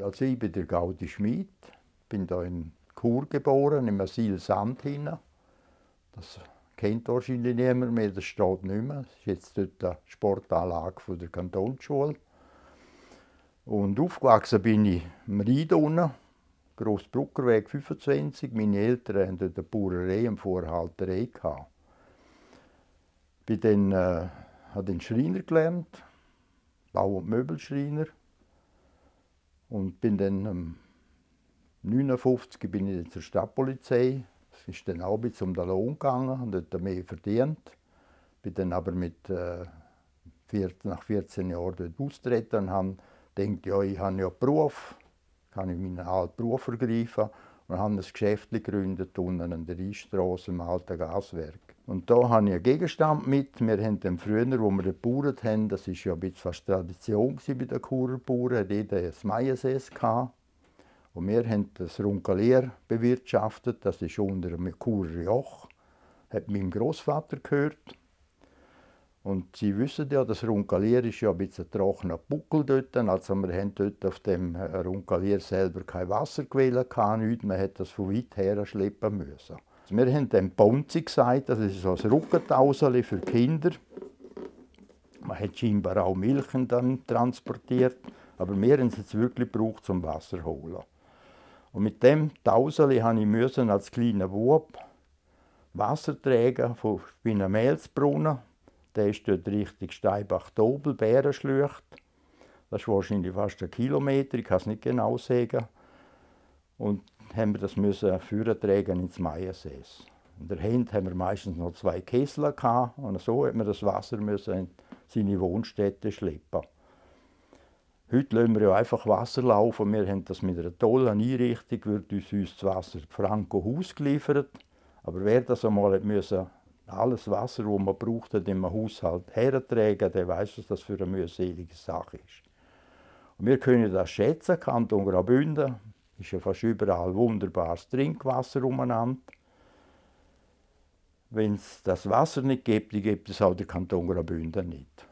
Also ich bin der Gaudi Schmid, bin da in Chur geboren, im Asyl Sandhinen. Das kennt wahrscheinlich niemand mehr, das steht nicht mehr. Das ist jetzt dort die Sportanlage von der Kantonsschule. Und aufgewachsen bin ich am Rhein unten, Grossbruckerweg 25. Meine Eltern hatten dort eine Bauerei, eine Vorhalterei gehabt. Habe den Schreiner gelernt, Bau- und Möbelschreiner. Und bin dann 1959 bin ich zur Stadtpolizei. Es ist dann auch ein bisschen um den Lohn gegangen und dort mehr verdient. Bin dann aber nach 14 Jahren dort austreten und habe gedacht, ja, ich habe ja Beruf, kann ich meinen alten Beruf ergreifen und habe ein Geschäft gegründet unten an der Rheinstrasse im alten Gaswerk. Und da habe ich einen Gegenstand mit. Wir haben dann früher, wo wir gebaut haben, das war ja ein bisschen fast Tradition bei den Churer Bauern, hat jeder ein Maiensäß gehabt. Und wir haben das Runkalier bewirtschaftet, das ist unter einem Churer Joch, hat meinem Großvater gehört. Und Sie wissen ja, das Runkalier ist ja ein bisschen ein trockener Buckel dort. Also wir haben dort auf dem Runkalier selber kein Wasserquelle gehabt, nichts. Man hat das von weit her schleppen müssen. Also wir haben dem Ponzi gesagt, das ist so ein Ruckentauseli für Kinder. Man hat scheinbar auch Milch dann transportiert, aber wir haben es jetzt wirklich gebraucht zum Wasser zu holen. Und mit dem Tauseli musste ich als kleiner Bub Wasser tragen von einem Mehlsbrunnen. Der ist dort Richtung Steinbach-Dobel, Bärenschlucht. Das ist wahrscheinlich fast 1 Kilometer, ich kann es nicht genau sagen. Und haben wir das vortragen ins Maiensäß. In der Hand haben wir meistens noch 2 Kessel gehabt, und so hat man das Wasser in seine Wohnstätte schleppen. Heute lassen wir ja einfach Wasser laufen. Wir haben das mit einer tollen Einrichtung, wird uns das Wasser franko Haus geliefert. Aber wer das einmal alles Wasser, das man braucht, in einem Haushalt hertragen, der weiß, was das für eine mühselige Sache ist. Und wir können das schätzen. Kanton Graubünden ist ja fast überall wunderbares Trinkwasser umeinander. Wenn es das Wasser nicht gibt, dann gibt es auch den Kanton Graubünden nicht.